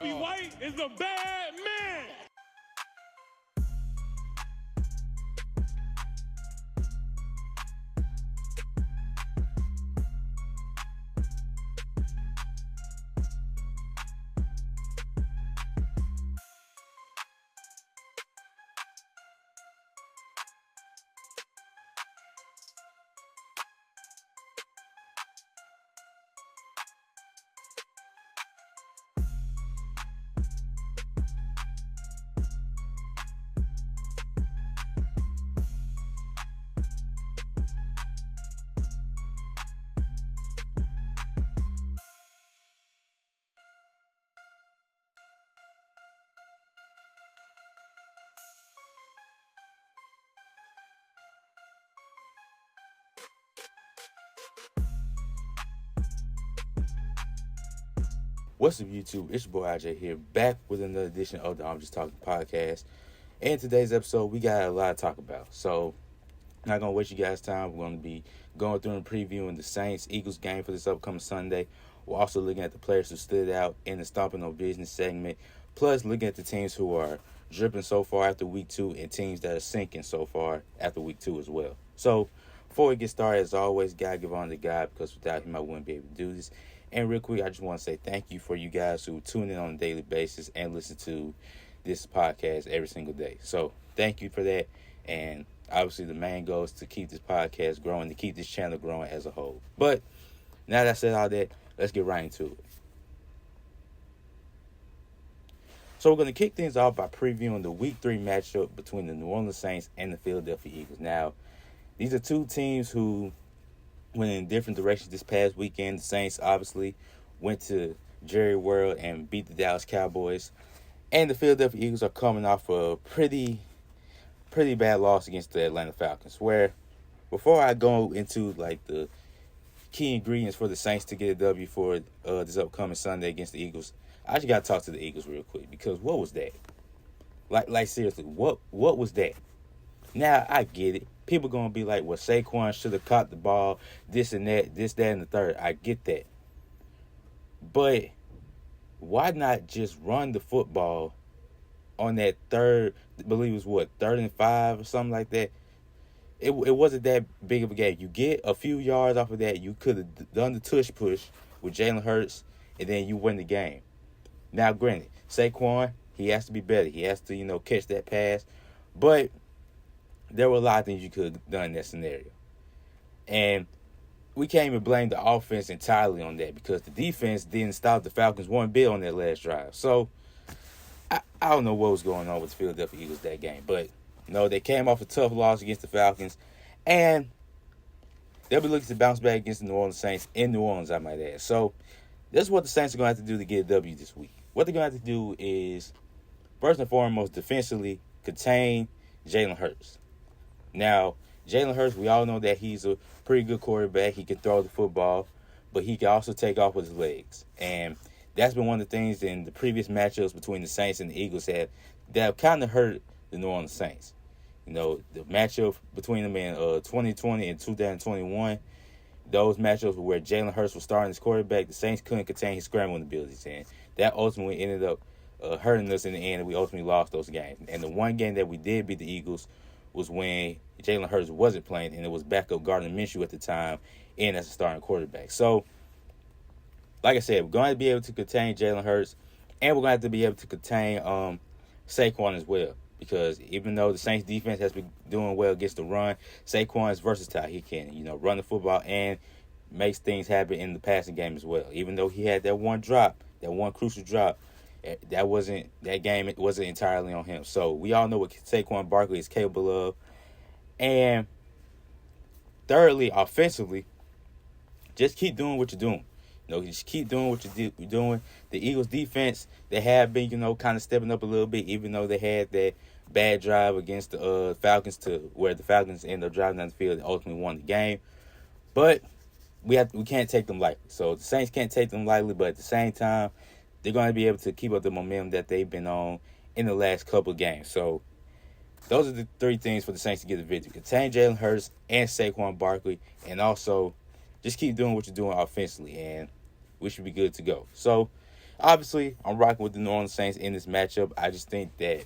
White is a bad man. What's up, YouTube? It's your boy IJ here, back with another edition of the I'm Just Talking podcast. And today's episode, we got a lot to talk about. So, not going to waste you guys' time. We're going to be going through and previewing the Saints-Eagles game for this upcoming Sunday. We're also looking at the players who stood out in the Stomping on Business segment, plus looking at the teams who are dripping so far after week 2 and teams that are sinking so far after week 2 as well. So, before we get started, as always, gotta give on to God, because without him, I wouldn't be able to do this. And real quick, I just want to say thank you for you guys who tune in on a daily basis and listen to this podcast every single day. So thank you for that. And obviously the main goal is to keep this podcast growing, to keep this channel growing as a whole. But now that I said all that, let's get right into it. So we're going to kick things off by previewing the Week 3 matchup between the New Orleans Saints and the Philadelphia Eagles. Now, these are two teams who went in different directions this past weekend. The Saints obviously went to Jerry World and beat the Dallas Cowboys. And the Philadelphia Eagles are coming off a pretty bad loss against the Atlanta Falcons. Where, before I go into like the key ingredients for the Saints to get a W for this upcoming Sunday against the Eagles, I just got to talk to the Eagles real quick, because what was that? Like seriously, what was that? Now, I get it. People going to be like, well, Saquon should have caught the ball, this and that, this, that, and the third. I get that. But why not just run the football on that third, I believe it was, 3rd and 5 or something like that? It wasn't that big of a game. You get a few yards off of that. You could have done the tush push with Jalen Hurts, and then you win the game. Now, granted, Saquon, he has to be better. He has to, catch that pass. But there were a lot of things you could have done in that scenario. And we can't even blame the offense entirely on that, because the defense didn't stop the Falcons one bit on that last drive. So, I don't know what was going on with the Philadelphia Eagles that game. But, they came off a tough loss against the Falcons. And they'll be looking to bounce back against the New Orleans Saints in New Orleans, I might add. So, this is what the Saints are going to have to do to get a W this week. What they're going to have to do is, first and foremost, defensively contain Jalen Hurts. Now, Jalen Hurts, we all know that he's a pretty good quarterback. He can throw the football, but he can also take off with his legs. And that's been one of the things in the previous matchups between the Saints and the Eagles that kind of hurt the New Orleans Saints. The matchup between them in 2020 and 2021, those matchups where Jalen Hurts was starting as quarterback, the Saints couldn't contain his scrambling abilities. And that ultimately ended up hurting us in the end, and we ultimately lost those games. And the one game that we did beat the Eagles was when Jalen Hurts wasn't playing, and it was backup Gardner Minshew at the time, and as a starting quarterback. So, like I said, we're going to be able to contain Jalen Hurts, and we're going to have to be able to contain Saquon as well, because even though the Saints defense has been doing well against the run, Saquon is versatile. He can, run the football and makes things happen in the passing game as well. Even though he had that one crucial drop, that game it wasn't entirely on him. So we all know what Saquon Barkley is capable of. And thirdly, offensively, just keep doing what you're doing. Just keep doing what you're doing. The Eagles defense, they have been, kind of stepping up a little bit, even though they had that bad drive against the Falcons, to where the Falcons ended up driving down the field and ultimately won the game. But we can't take them lightly. So the Saints can't take them lightly, but at the same time, they're going to be able to keep up the momentum that they've been on in the last couple of games. So those are the three things for the Saints to get the victory: contain Jalen Hurts and Saquon Barkley, and also just keep doing what you're doing offensively, and we should be good to go. So obviously, I'm rocking with the New Orleans Saints in this matchup. I just think that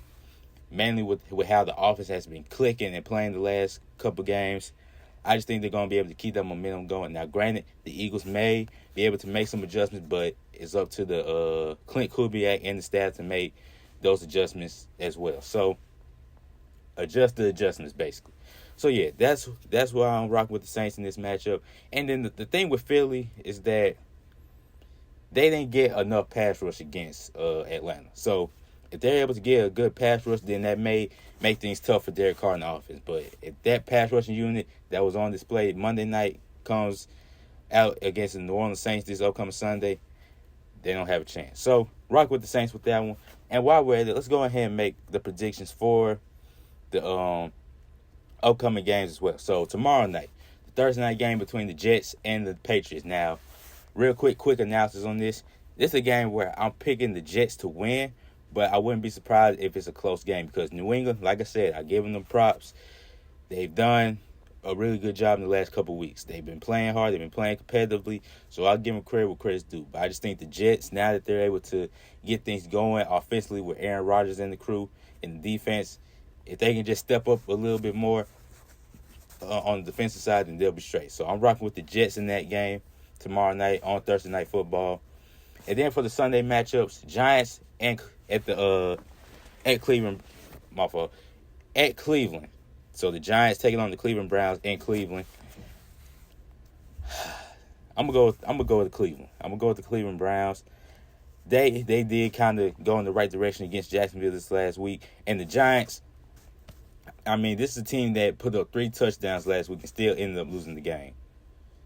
mainly with how the offense has been clicking and playing the last couple games, I just think they're going to be able to keep that momentum going. Now, granted, the Eagles may be able to make some adjustments, but it's up to the Clint Kubiak and the staff to make those adjustments as well. So, adjust the adjustments, basically. So, yeah, that's why I'm rocking with the Saints in this matchup. And then the thing with Philly is that they didn't get enough pass rush against Atlanta. So, if they're able to get a good pass rush, then that may make things tough for Derek Carr in the offense. But if that pass rushing unit that was on display Monday night comes out against the New Orleans Saints this upcoming Sunday, they don't have a chance. So, rock with the Saints with that one. And while we're at it, let's go ahead and make the predictions for the upcoming games as well. So, tomorrow night, the Thursday night game between the Jets and the Patriots. Now, real quick analysis on this. This is a game where I'm picking the Jets to win, but I wouldn't be surprised if it's a close game because New England, like I said, I give them props. They've done a really good job in the last couple of weeks. They've been playing hard. They've been playing competitively. So I'll give them credit where credit's due. But I just think the Jets, now that they're able to get things going offensively with Aaron Rodgers and the crew and the defense, if they can just step up a little bit more on the defensive side, then they'll be straight. So I'm rocking with the Jets in that game tomorrow night on Thursday Night Football. And then for the Sunday matchups, Giants and at Cleveland, at Cleveland. So the Giants taking on the Cleveland Browns in Cleveland. I'm gonna go with Cleveland. I'm gonna go with the Cleveland Browns. They did kind of go in the right direction against Jacksonville this last week, and the Giants. I mean, this is a team that put up 3 touchdowns last week and still ended up losing the game.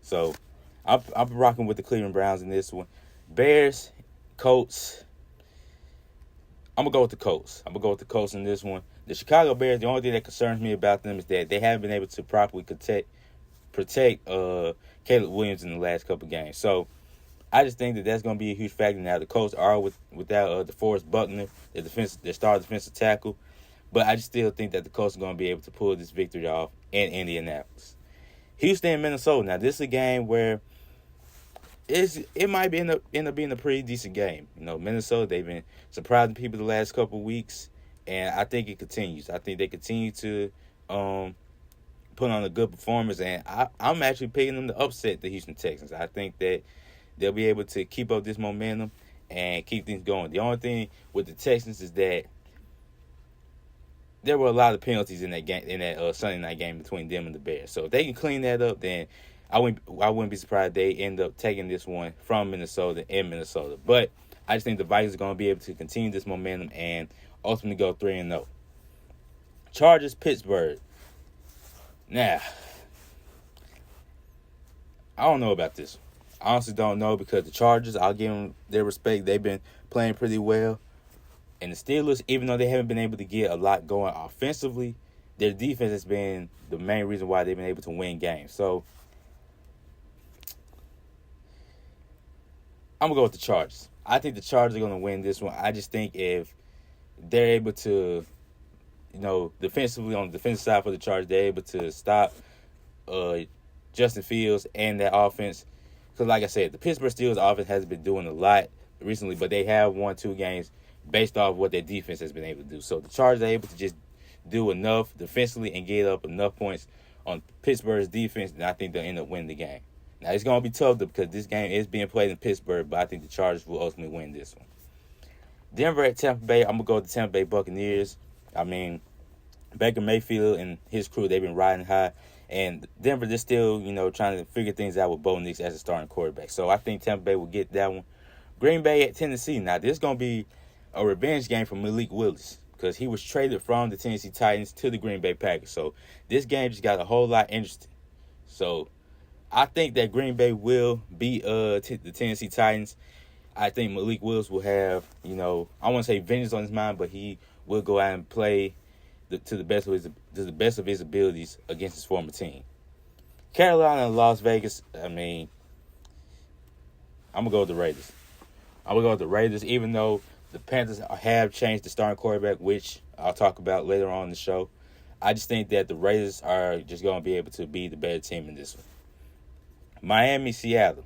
So I'm rocking with the Cleveland Browns in this one. Bears, Colts. I'm going to go with the Colts in this one. The Chicago Bears, the only thing that concerns me about them is that they haven't been able to properly protect Caleb Williams in the last couple games. So I just think that that's going to be a huge factor. Now, the Colts are without DeForest Buckner, their star defensive tackle. But I just still think that the Colts are going to be able to pull this victory off in Indianapolis. Houston and Minnesota. Now, this is a game where it might end up being a pretty decent game. You know, Minnesota, they've been surprising people the last couple of weeks, and I think it continues. I think they continue to put on a good performance, and I'm actually picking them to upset the Houston Texans. I think that they'll be able to keep up this momentum and keep things going. The only thing with the Texans is that there were a lot of penalties in that game, in that Sunday night game between them and the Bears. So if they can clean that up, then I wouldn't be surprised they end up taking this one from Minnesota in Minnesota. But I just think the Vikings are going to be able to continue this momentum and ultimately go 3-0. Chargers, Pittsburgh. Now, I don't know about this. I honestly don't know because the Chargers, I'll give them their respect. They've been playing pretty well. And the Steelers, even though they haven't been able to get a lot going offensively, their defense has been the main reason why they've been able to win games. So, I'm going to go with the Chargers. I think the Chargers are going to win this one. I just think if they're able to, defensively, on the defensive side for the Chargers, they're able to stop Justin Fields and that offense. Because, like I said, the Pittsburgh Steelers offense hasn't been doing a lot recently, but they have won 2 games based off what their defense has been able to do. So the Chargers are able to just do enough defensively and get up enough points on Pittsburgh's defense, and I think they'll end up winning the game. Now, it's going to be tough because this game is being played in Pittsburgh, but I think the Chargers will ultimately win this one. Denver at Tampa Bay. I'm going to go with the Tampa Bay Buccaneers. I mean, Baker Mayfield and his crew, they've been riding high. And Denver, they're still, trying to figure things out with Bo Nix as a starting quarterback. So I think Tampa Bay will get that one. Green Bay at Tennessee. Now, this is going to be a revenge game for Malik Willis because he was traded from the Tennessee Titans to the Green Bay Packers. So this game just got a whole lot interesting. So I think that Green Bay will beat the Tennessee Titans. I think Malik Willis will have, I want to say vengeance on his mind, but he will go out and play to the best of his abilities against his former team. Carolina and Las Vegas. I mean, I'm gonna go with the Raiders. Even though the Panthers have changed the starting quarterback, which I'll talk about later on in the show. I just think that the Raiders are just going to be able to be the better team in this one. Miami, Seattle.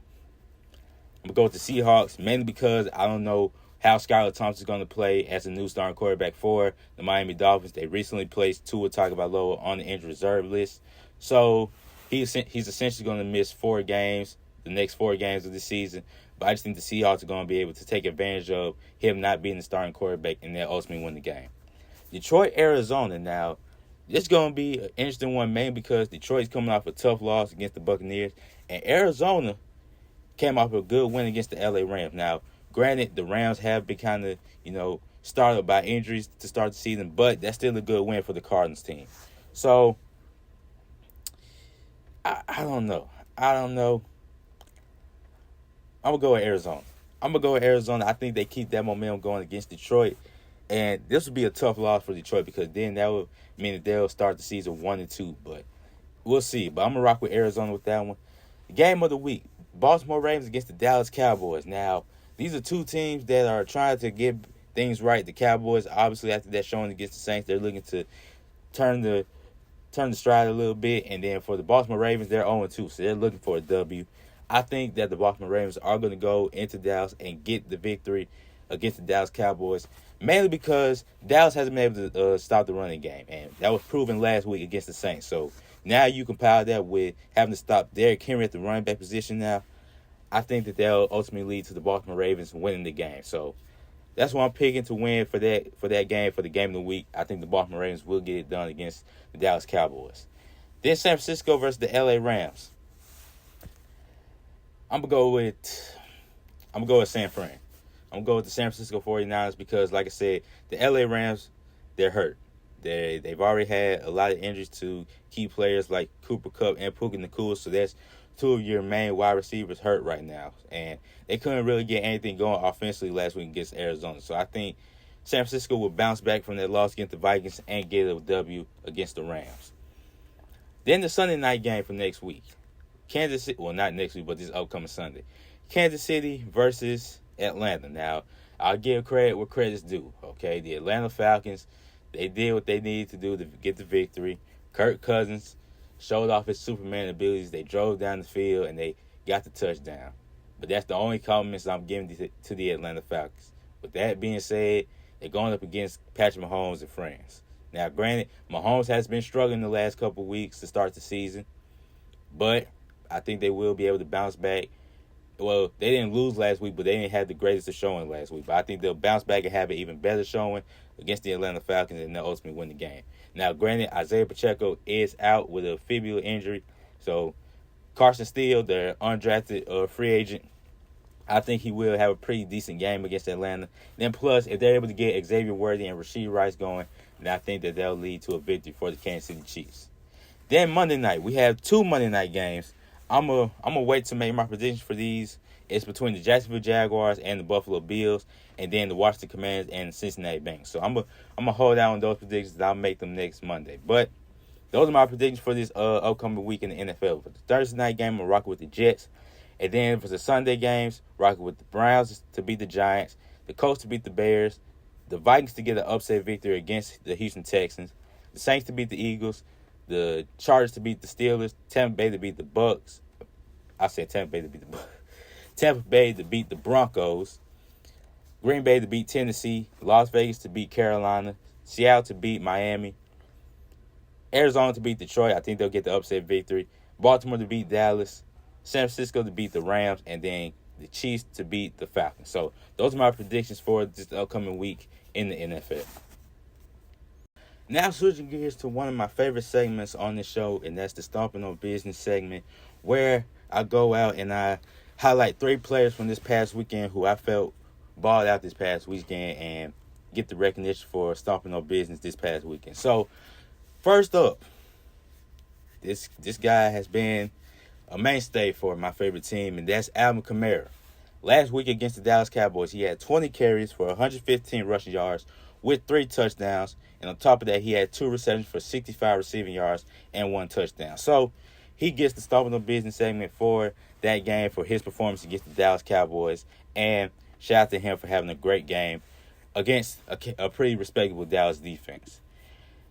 I'm I'm going to go with the Seahawks, mainly because I don't know how Skylar Thompson is going to play as a new starting quarterback for the Miami Dolphins. They recently placed Tua Tagovailoa on the injured reserve list. So he's essentially going to miss 4 games, the next 4 games of the season. But I just think the Seahawks are going to be able to take advantage of him not being the starting quarterback and then ultimately win the game. Detroit, Arizona. Now, this is going to be an interesting one, mainly because Detroit's coming off a tough loss against the Buccaneers. And Arizona came off a good win against the LA Rams. Now, granted, the Rams have been kind of, started by injuries to start the season, but that's still a good win for the Cardinals team. So, I don't know. I'm going to go with Arizona. I think they keep that momentum going against Detroit. And this would be a tough loss for Detroit because then that would mean that they'll start the season 1-2. But we'll see. But I'm going to rock with Arizona with that one. Game of the week, Baltimore Ravens against the Dallas Cowboys. Now, these are two teams that are trying to get things right. The Cowboys, obviously, after that showing against the Saints, they're looking to turn the stride a little bit. And then for the Baltimore Ravens, they're 0-2, so they're looking for a W. I think that the Baltimore Ravens are going to go into Dallas and get the victory against the Dallas Cowboys, mainly because Dallas hasn't been able to stop the running game, and that was proven last week against the Saints. So now you compile that with having to stop Derrick Henry at the running back position now, I think that they'll ultimately lead to the Baltimore Ravens winning the game. So that's what I'm picking to win for that game, for the game of the week. I think the Baltimore Ravens will get it done against the Dallas Cowboys. Then San Francisco versus the LA Rams. I'm going to go with San Fran. I'm going to go with the San Francisco 49ers because, like I said, the LA Rams, they're hurt. They've already had a lot of injuries to key players like Cooper Kupp and Puka Nacua, so that's 2 of your main wide receivers hurt right now. And they couldn't really get anything going offensively last week against Arizona. So I think San Francisco will bounce back from that loss against the Vikings and get a W against the Rams. Then the Sunday night game for next week. Kansas City, well, not next week, but this upcoming Sunday. Kansas City versus Atlanta. Now, I'll give credit where credit's due, okay? The Atlanta Falcons, they did what they needed to do to get the victory. Kirk Cousins showed off his Superman abilities. They drove down the field, and they got the touchdown. But that's the only compliments I'm giving to the Atlanta Falcons. With that being said, they're going up against Patrick Mahomes and friends. Now, granted, Mahomes has been struggling the last couple of weeks to start the season, but I think they will be able to bounce back. Well, they didn't lose last week, but they didn't have the greatest of showing last week. But I think they'll bounce back and have an even better showing against the Atlanta Falcons and they'll ultimately win the game. Now, granted, Isaiah Pacheco is out with a fibular injury. So, Carson Steele, their undrafted free agent, I think he will have a pretty decent game against Atlanta. Then plus, if they're able to get Xavier Worthy and Rashee Rice going, then I think that they'll lead to a victory for the Kansas City Chiefs. Then Monday night, we have 2 Monday night games. I'm gonna wait to make my predictions for these. It's between the Jacksonville Jaguars and the Buffalo Bills, and then the Washington Commanders and the Cincinnati Bengals. So I'm gonna hold out on those predictions, and I'll make them next Monday. But those are my predictions for this upcoming week in the NFL. For the Thursday night game, I'm gonna rock with the Jets, and then for the Sunday games, rock with the Browns to beat the Giants, the Colts to beat the Bears, the Vikings to get an upset victory against the Houston Texans, the Saints to beat the Eagles, the Chargers to beat the Steelers, Tampa Bay to beat the Bucks. I said Tampa Bay to beat the Bucks. Tampa Bay to beat the Broncos. Green Bay to beat Tennessee. Las Vegas to beat Carolina. Seattle to beat Miami. Arizona to beat Detroit. I think they'll get the upset victory. Baltimore to beat Dallas. San Francisco to beat the Rams. And then the Chiefs to beat the Falcons. So those are my predictions for this upcoming week in the NFL. Now switching gears to one of my favorite segments on the show, and that's the Stomping on Business segment, where I go out and I highlight 3 players from this past weekend who I felt balled out this past weekend and get the recognition for Stomping on Business this past weekend. So, first up, this guy has been a mainstay for my favorite team, and that's Alvin Kamara. Last week against the Dallas Cowboys, he had 20 carries for 115 rushing yards with 3 touchdowns. And on top of that, he had 2 receptions for 65 receiving yards and 1 touchdown. So he gets the Stomping on Business segment for that game, for his performance against the Dallas Cowboys. And shout out to him for having a great game against a pretty respectable Dallas defense.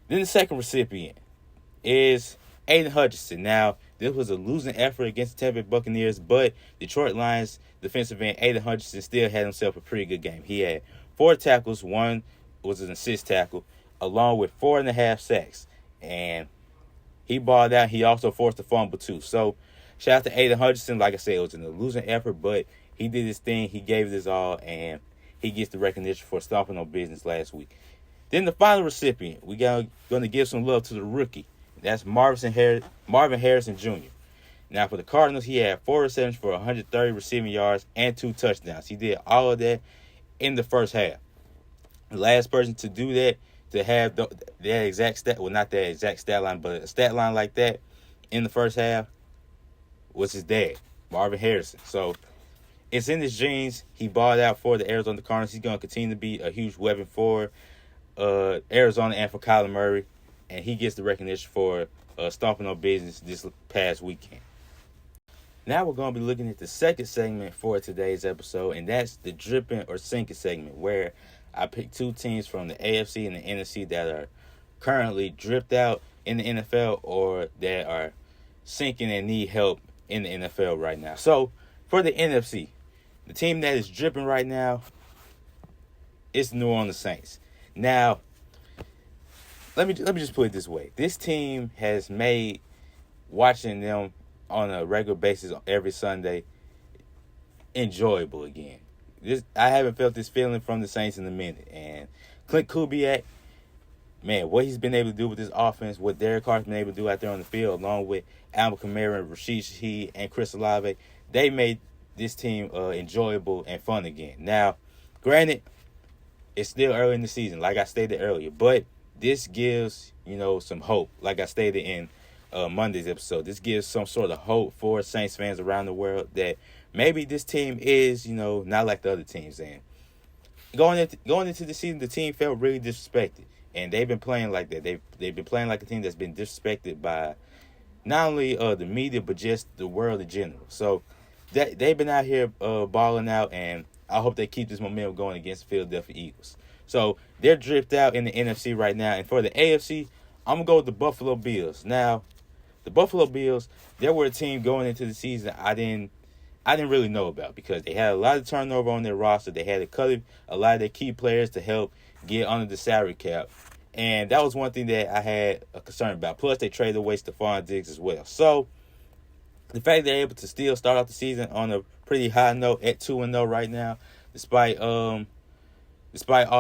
Then the second recipient is Aiden Hutchinson. Now, This was a losing effort against the Tampa Bay Buccaneers, but Detroit Lions defensive end Aiden Hutchinson still had himself a pretty good game. He had 4 tackles, 1 was an assist tackle, along with 4.5 sacks. And he balled out. He also forced a fumble too. So shout out to Aiden Hutchinson. Like I said, it was a losing effort, but he did his thing. He gave it his all, and he gets the recognition for stomping on business last week. Then the final recipient, we going to give some love to the rookie. That's Marvin Harrison Jr. Now, for the Cardinals, he had 4 receptions for 130 receiving yards and 2 touchdowns. He did all of that in the first half. The last person to do that, to have that exact stat, well, not that exact stat line, but a stat line like that in the first half was his dad, Marvin Harrison. So it's in his genes. He balled out for the Arizona Cardinals. He's going to continue to be a huge weapon for Arizona and for Kyler Murray. And he gets the recognition for stomping on business this past weekend. Now we're going to be looking at the second segment for today's episode, and that's the dripping or sinking segment, where I picked 2 teams from the AFC and the NFC that are currently dripped out in the NFL or that are sinking and need help in the NFL right now. So for the NFC, the team that is dripping right now is the New Orleans Saints. Now, let me just put it this way. This team has made watching them on a regular basis every Sunday enjoyable again. I haven't felt this feeling from the Saints in a minute. And Clint Kubiak, man, what he's been able to do with this offense, what Derek Carr's been able to do out there on the field, along with Alvin Kamara, Rashid Shaheed, and Chris Olave, they made this team enjoyable and fun again. Now, granted, it's still early in the season, like I stated earlier, but this gives, some hope. Like I stated in Monday's episode, this gives some sort of hope for Saints fans around the world that maybe this team is, not like the other teams. And going into the season, the team felt really disrespected, and they've been playing like that. They've been playing like a team that's been disrespected by not only the media but just the world in general. So they've been out here balling out, and I hope they keep this momentum going against the Philadelphia Eagles. So they're dripped out in the NFC right now. And for the AFC, I'm going to go with the Buffalo Bills. Now, the Buffalo Bills, they were a team going into the season I didn't really know about because they had a lot of turnover on their roster. They had to cut a lot of their key players to help get under the salary cap. And that was one thing that I had a concern about. Plus, they traded away Stephon Diggs as well. So the fact they're able to still start off the season on a pretty high note at 2-0 right now, despite all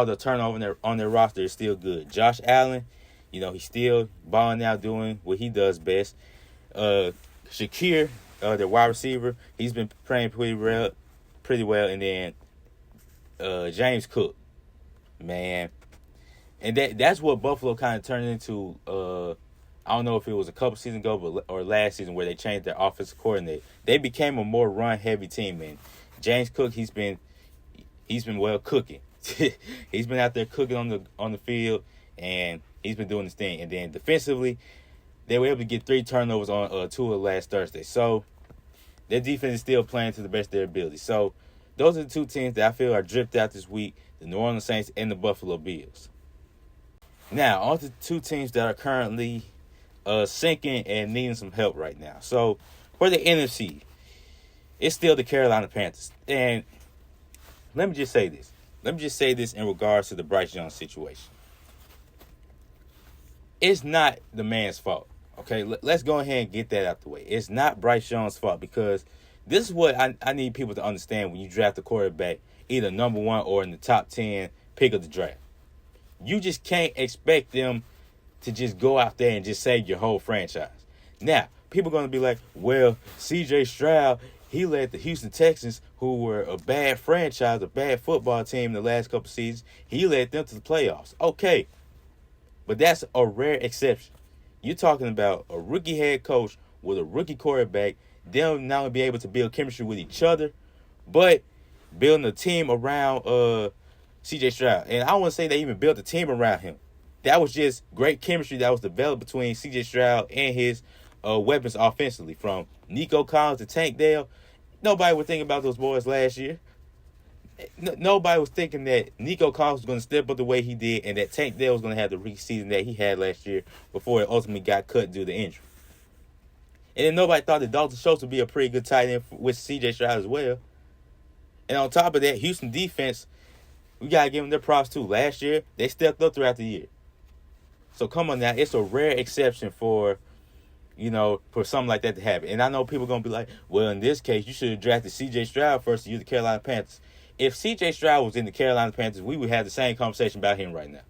the turnover on their roster, is still good. Josh Allen, he's still balling out, doing what he does best. Shakir, their wide receiver, he's been playing pretty well. And then James Cook, man. And that's what Buffalo kind of turned into. I don't know if it was a couple seasons ago or last season where they changed their offensive coordinator. They became a more run-heavy team, and James Cook, he's been well cooking. He's been out there cooking on the field, and he's been doing his thing. And then defensively, they were able to get 3 turnovers on Tua last Thursday. So their defense is still playing to the best of their ability. So those are the 2 teams that I feel are dripped out this week, the New Orleans Saints and the Buffalo Bills. Now, on to 2 teams that are currently sinking and needing some help right now. So for the NFC, it's still the Carolina Panthers. And let me just say this. In regards to the Bryce Young situation. It's not the man's fault. Okay, let's go ahead and get that out the way. It's not Bryce Young's fault, because this is what I need people to understand when you draft a quarterback, either number 1 or in the top 10 pick of the draft. You just can't expect them to just go out there and just save your whole franchise. Now, people are going to be like, well, C.J. Stroud, he led the Houston Texans, who were a bad franchise, a bad football team in the last couple seasons. He led them to the playoffs. Okay, but that's a rare exception. You're talking about a rookie head coach with a rookie quarterback. They'll not only be able to build chemistry with each other, but building a team around C.J. Stroud. And I don't want to say they even built a team around him. That was just great chemistry that was developed between C.J. Stroud and his weapons offensively, from Nico Collins to Tank Dell. Nobody was thinking about those boys last year. Nobody was thinking that Nico Collins was going to step up the way he did, and that Tank Dell was going to have the rookie season that he had last year before it ultimately got cut due to injury. And then nobody thought that Dalton Schultz would be a pretty good tight end with C.J. Stroud as well. And on top of that, Houston defense, we got to give them their props too. Last year, they stepped up throughout the year. So come on now, it's a rare exception for something like that to happen. And I know people are going to be like, well, in this case, you should have drafted C.J. Stroud first to use the Carolina Panthers. If C.J. Stroud was in the Carolina Panthers, we would have the same conversation about him right now.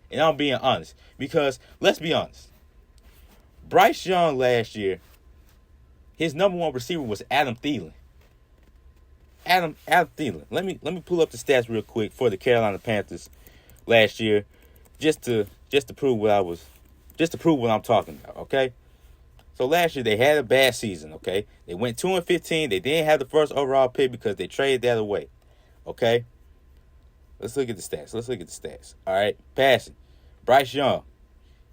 And I'm being honest. Because, let's be honest, Bryce Young last year, his number one receiver was Adam Thielen. Adam Thielen. Let me pull up the stats real quick for the Carolina Panthers last year, just to prove what I'm talking about, okay? So last year they had a bad season, okay? They went 2-15. They didn't have the first overall pick because they traded that away, okay? Let's look at the stats. All right, passing. Bryce Young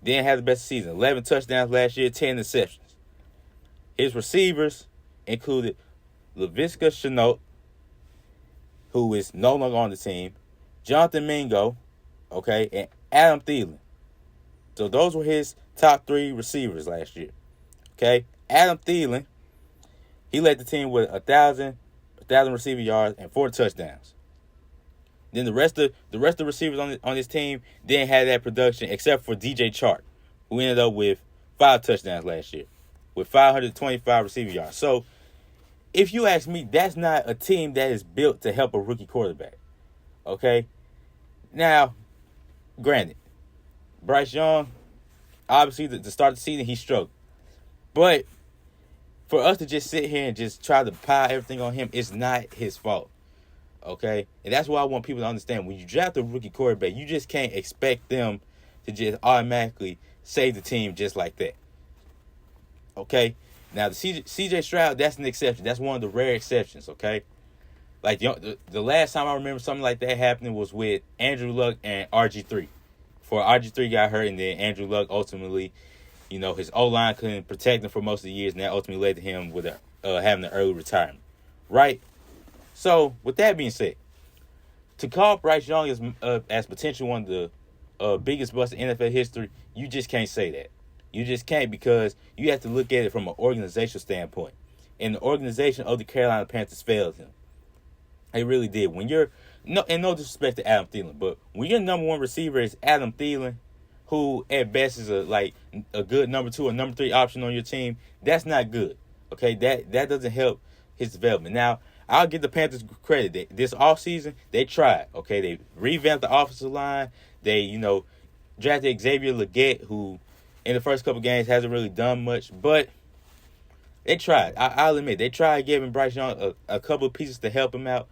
didn't have the best season. 11 touchdowns last year, 10 interceptions. His receivers included Laviska Shenault, who is no longer on the team, Jonathan Mingo, okay, and Adam Thielen. So those were his top three receivers last year. Okay, Adam Thielen, he led the team with 1,000 receiving yards and 4 touchdowns. Then the rest of the receivers on this team didn't have that production except for DJ Chark, who ended up with 5 touchdowns last year, with 525 receiving yards. So if you ask me, that's not a team that is built to help a rookie quarterback. Okay, now, granted, Bryce Young, obviously, to start the season, he struggled. But for us to just sit here and just try to pile everything on him, it's not his fault. Okay? And that's why I want people to understand. When you draft a rookie quarterback, you just can't expect them to just automatically save the team just like that. Okay? Now, the C.J. Stroud, that's an exception. That's one of the rare exceptions, okay? Like, the last time I remember something like that happening was with Andrew Luck and RG3. Before RG3 got hurt, and then Andrew Luck ultimately, his O-line couldn't protect him for most of the years, and that ultimately led to him with having an early retirement. Right? So, with that being said, to call Bryce Young as potentially one of the biggest busts in NFL history, you just can't say that. You just can't, because you have to look at it from an organizational standpoint. And the organization of the Carolina Panthers failed him. They really did. When you're no disrespect to Adam Thielen, but when your number one receiver is Adam Thielen, who at best is a good number 2 or number 3 option on your team, that's not good. Okay, that doesn't help his development. Now, I'll give the Panthers credit. This offseason, they tried. Okay, they revamped the offensive line. They, drafted Xavier Legette, who in the first couple games hasn't really done much, but they tried. I'll admit, they tried giving Bryce Young a couple of pieces to help him out,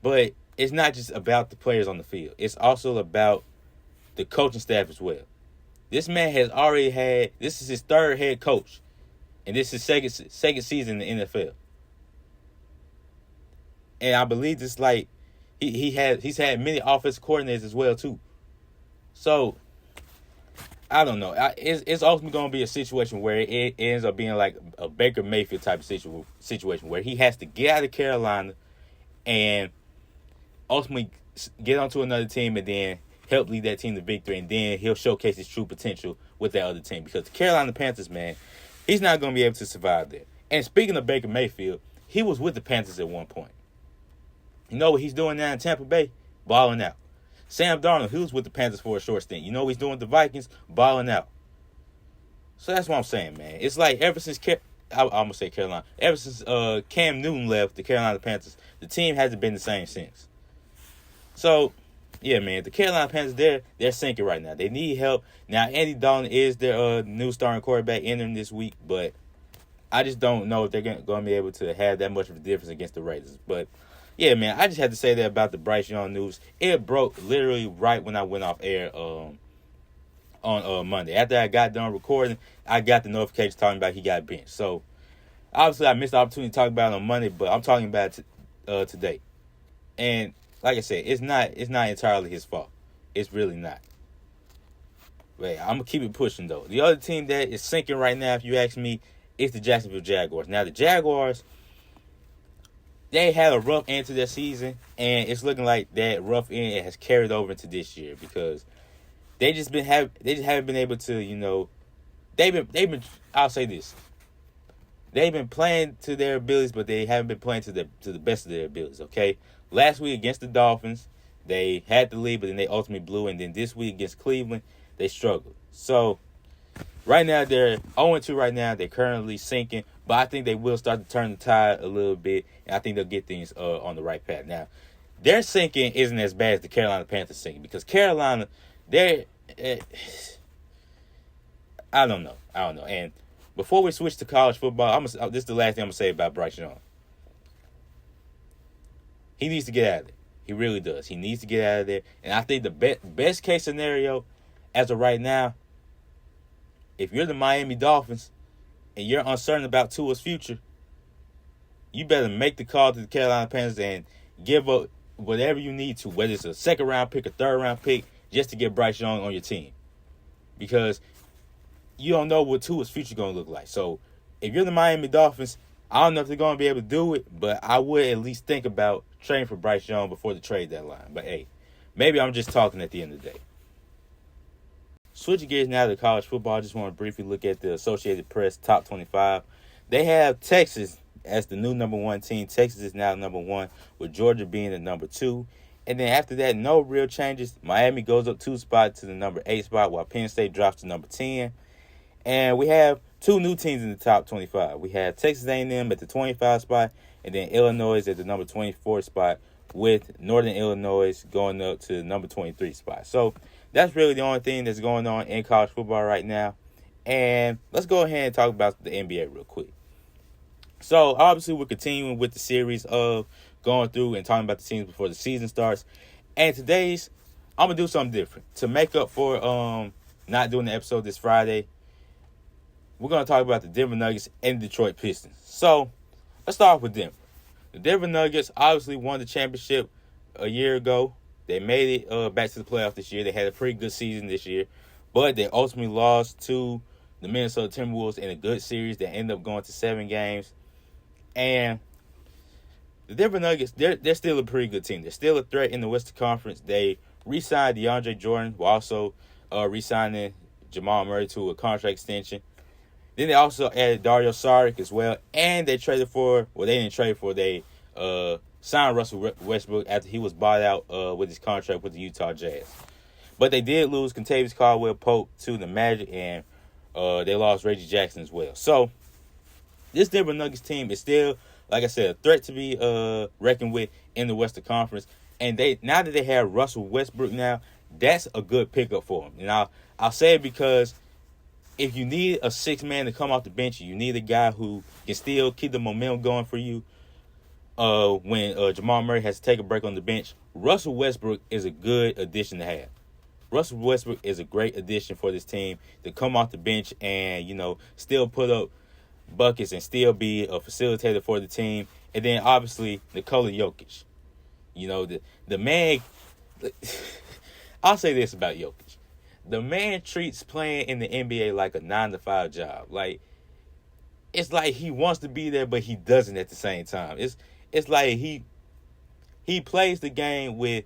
but it's not just about the players on the field. It's also about the coaching staff as well. This man has already this is his 3rd head coach, and this is his second season in the NFL. And I believe it's like he's had many offensive coordinators as well too. So I don't know. It's ultimately going to be a situation where it ends up being like a Baker Mayfield type of situation where he has to get out of Carolina and ultimately get onto another team and then help lead that team to victory, and then he'll showcase his true potential with that other team. Because the Carolina Panthers, man, he's not going to be able to survive there. And speaking of Baker Mayfield, he was with the Panthers at one point. You know what he's doing now in Tampa Bay? Balling out. Sam Darnold, he was with the Panthers for a short stint. You know what he's doing with the Vikings? Balling out. So that's what I'm saying, man. It's like ever since I'm going to say Carolina. Ever since Cam Newton left the Carolina Panthers, the team hasn't been the same since. So, yeah, man, the Carolina Panthers, they're sinking right now. They need help. Now, Andy Dalton is their new starting quarterback entering this week, but I just don't know if they're going to be able to have that much of a difference against the Raiders. But, yeah, man, I just had to say that about the Bryce Young news. It broke literally right when I went off air on Monday. After I got done recording, I got the notification talking about he got benched. So, obviously, I missed the opportunity to talk about it on Monday, but I'm talking about it today. And like I said, it's not entirely his fault. It's really not. But I'm going to keep it pushing, though. The other team that is sinking right now, if you ask me, is the Jacksonville Jaguars. Now, the Jaguars, they had a rough end to their season, and it's looking like that rough end has carried over into this year because they just haven't been able to, they've been. I'll say this: they've been playing to their abilities, but they haven't been playing to the best of their abilities, okay? Last week against the Dolphins, they had the lead, but then they ultimately blew. And then this week against Cleveland, they struggled. So right now they're 0-2 right now. They're currently sinking, but I think they will start to turn the tide a little bit, and I think they'll get things on the right path. Now, their sinking isn't as bad as the Carolina Panthers sinking, because Carolina, they're I don't know. And before we switch to college football, this is the last thing I'm gonna say about Bryce Young. He needs to get out of there. He really does. He needs to get out of there. And I think the best case scenario, as of right now, if you're the Miami Dolphins and you're uncertain about Tua's future, you better make the call to the Carolina Panthers and give up whatever you need to, whether it's a second-round pick, a third-round pick, just to get Bryce Young on your team. Because you don't know what Tua's future is going to look like. So if you're the Miami Dolphins, I don't know if they're going to be able to do it, but I would at least think about trading for Bryce Young before the trade deadline. But, hey, maybe I'm just talking at the end of the day. Switching gears now to college football, I just want to briefly look at the Associated Press Top 25. They have Texas as the new number 1 team. Texas is now number 1, with Georgia being the number 2. And then after that, no real changes. Miami goes up 2 spots to the number 8 spot, while Penn State drops to number 10. And we have 2 new teams in the top 25. We have Texas A&M at the 25 spot, and then Illinois at the number 24 spot, with Northern Illinois going up to the number 23 spot. So that's really the only thing that's going on in college football right now. And let's go ahead and talk about the NBA real quick. So obviously we're continuing with the series of going through and talking about the teams before the season starts. And today's, I'm going to do something different. To make up for not doing the episode this Friday, we're going to talk about the Denver Nuggets and the Detroit Pistons. So let's start off with Denver. The Denver Nuggets obviously won the championship a year ago. They made it back to the playoffs this year. They had a pretty good season this year, but they ultimately lost to the Minnesota Timberwolves in a good series. They ended up going to 7 games. And the Denver Nuggets, they're still a pretty good team. They're still a threat in the Western Conference. They re-signed DeAndre Jordan while also re-signing Jamal Murray to a contract extension. Then they also added Dario Saric as well. And they traded for, well, they didn't trade for, they signed Russell Westbrook after he was bought out with his contract with the Utah Jazz. But they did lose Kentavious Caldwell-Pope to the Magic, and they lost Reggie Jackson as well. So this Denver Nuggets team is still, like I said, a threat to be reckoned with in the Western Conference. And now that they have Russell Westbrook now, that's a good pickup for them. And I'll say it because if you need a 6-man to come off the bench, you need a guy who can still keep the momentum going for you when Jamal Murray has to take a break on the bench. Russell Westbrook is a good addition to have. Russell Westbrook is a great addition for this team to come off the bench and, still put up buckets and still be a facilitator for the team. And then, obviously, Nikola Jokic. The man – I'll say this about Jokic. The man treats playing in the NBA like a 9-to-5 job. Like, it's like he wants to be there, but he doesn't at the same time. It's like he plays the game with,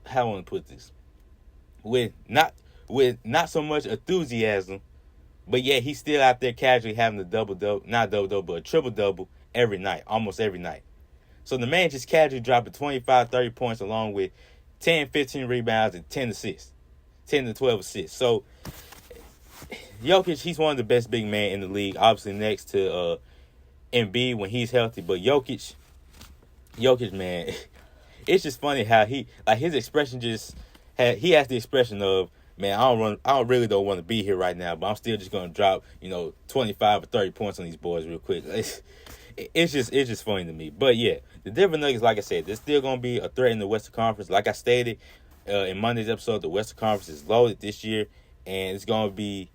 how I want to put this, with not so much enthusiasm, but yet he's still out there casually having a but a triple-double every night, almost every night. So the man just casually dropping 25, 30 points along with 10, 15 rebounds and 10 assists. 10 to 12 assists. So, Jokic, he's one of the best big men in the league. Obviously, next to Embiid when he's healthy. But Jokic, man, it's just funny how his expression he has the expression of, man, I really don't want to be here right now, but I'm still just going to drop, 25 or 30 points on these boys real quick. It's just funny to me. But, yeah, the Denver Nuggets, like I said, they're still going to be a threat in the Western Conference. Like I stated, in Monday's episode, the Western Conference is loaded this year, and it's going to be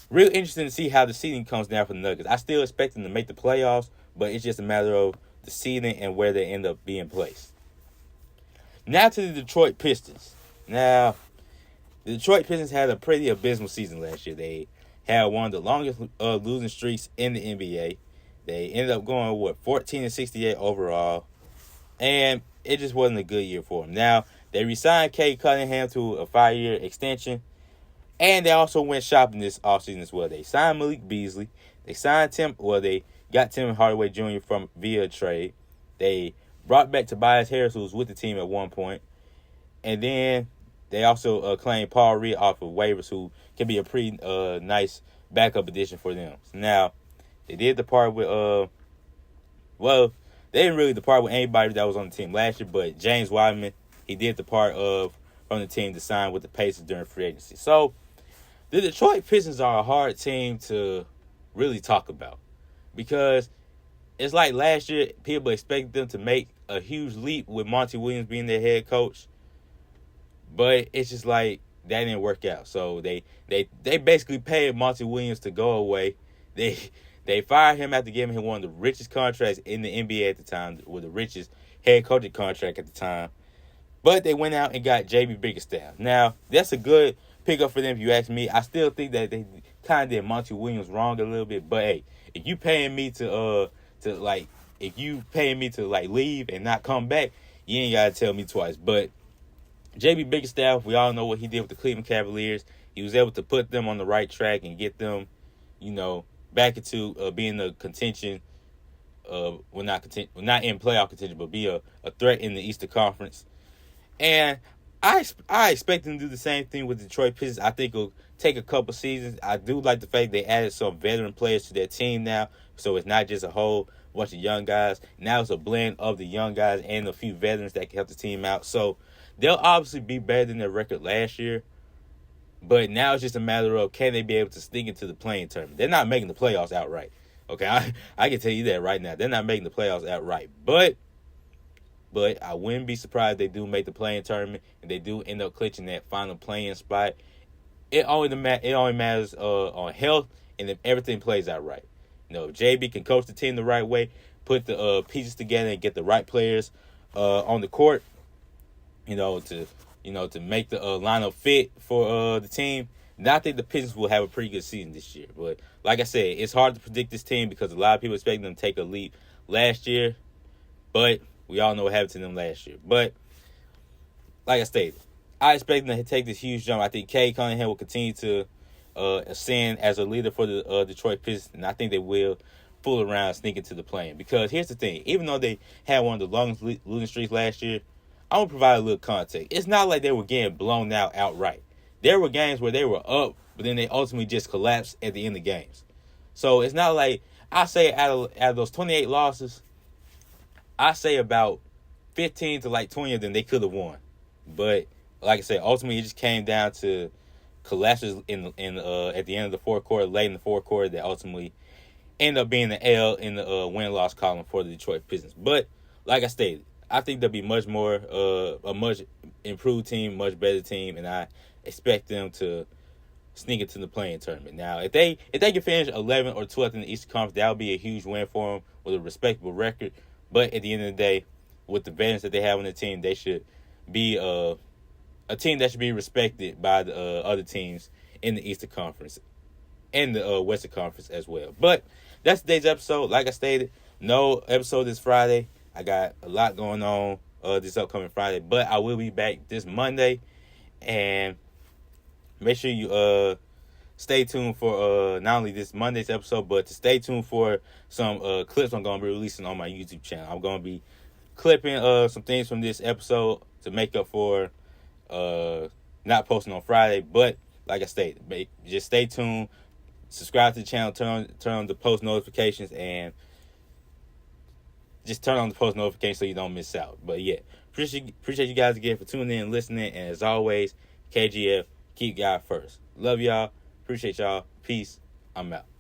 real interesting to see how the seeding comes down for the Nuggets. I still expect them to make the playoffs, but it's just a matter of the seeding and where they end up being placed. Now to the Detroit Pistons. Now, the Detroit Pistons had a pretty abysmal season last year. They had one of the longest losing streaks in the NBA. They ended up going, 14-68 overall, and it just wasn't a good year for them. Now, they re-signed Cade Cunningham to a 5-year extension, and they also went shopping this offseason as well. They signed Malik Beasley. They signed Tim. Well, they got Tim Hardaway Jr. from via trade. They brought back Tobias Harris, who was with the team at one point, and then they also claimed Paul Reed off of waivers, who can be a pretty nice backup addition for them. So now they did depart with well, they didn't really depart with anybody that was on the team last year, but James Wiseman, he did depart from the team to sign with the Pacers during free agency. So the Detroit Pistons are a hard team to really talk about because it's like last year, people expected them to make a huge leap with Monty Williams being their head coach, but it's just like that didn't work out. So they basically paid Monty Williams to go away. They fired him after giving him one of the richest contracts in the NBA at the time, with the richest head coaching contract at the time. But they went out and got J.B. Bickerstaff. Now, that's a good pickup for them if you ask me. I still think that they kind of did Monty Williams wrong a little bit. But, hey, if you paying me to leave and not come back, you ain't got to tell me twice. But J.B. Bickerstaff, we all know what he did with the Cleveland Cavaliers. He was able to put them on the right track and get them, back into being a contention, not in playoff contention, but be a threat in the Eastern Conference. And I expect them to do the same thing with the Detroit Pistons. I think it'll take a couple seasons. I do like the fact they added some veteran players to their team now, so it's not just a whole bunch of young guys. Now it's a blend of the young guys and a few veterans that can help the team out. So they'll obviously be better than their record last year. But now it's just a matter of, can they be able to sneak into the play-in tournament? They're not making the playoffs outright. Okay, I can tell you that right now. They're not making the playoffs outright. But I wouldn't be surprised if they do make the play-in tournament and they do end up clinching that final play-in spot. It only matters on health and if everything plays out right. If JB can coach the team the right way, put the pieces together and get the right players on the court, to make the lineup fit for the team. And I think the Pistons will have a pretty good season this year. But like I said, it's hard to predict this team because a lot of people expect them to take a leap last year. But we all know what happened to them last year. But like I stated, I expect them to take this huge jump. I think Cade Cunningham will continue to ascend as a leader for the Detroit Pistons. And I think they will fool around, sneak into the play-in. Because here's the thing. Even though they had one of the longest losing streaks last year, I'm going to provide a little context. It's not like they were getting blown out outright. There were games where they were up, but then they ultimately just collapsed at the end of games. So it's not like, I say out of those 28 losses, I say about 15 to 20 of them they could have won. But like I said, ultimately it just came down to collapses at the end of the fourth quarter, late in the fourth quarter, that ultimately end up being the L in the win-loss column for the Detroit Pistons. But like I stated, I think they'll be much more a much improved team, much better team, and I expect them to sneak into the play-in tournament. Now, if they can finish 11th or 12th in the Eastern Conference, that would be a huge win for them with a respectable record. But at the end of the day, with the veterans that they have on the team, they should be a team that should be respected by the other teams in the Eastern Conference and the Western Conference as well. But that's today's episode. Like I stated, no episode this Friday. I got a lot going on this upcoming Friday, but I will be back this Monday. And make sure you stay tuned for not only this Monday's episode, but to stay tuned for some clips I'm going to be releasing on my YouTube channel. I'm going to be clipping some things from this episode to make up for not posting on Friday. But like I stated, just stay tuned, subscribe to the channel, turn on the post notifications, and just turn on the post notifications so you don't miss out. But yeah, appreciate you guys again for tuning in and listening. And as always, KGF, keep God first. Love y'all. Appreciate y'all. Peace. I'm out.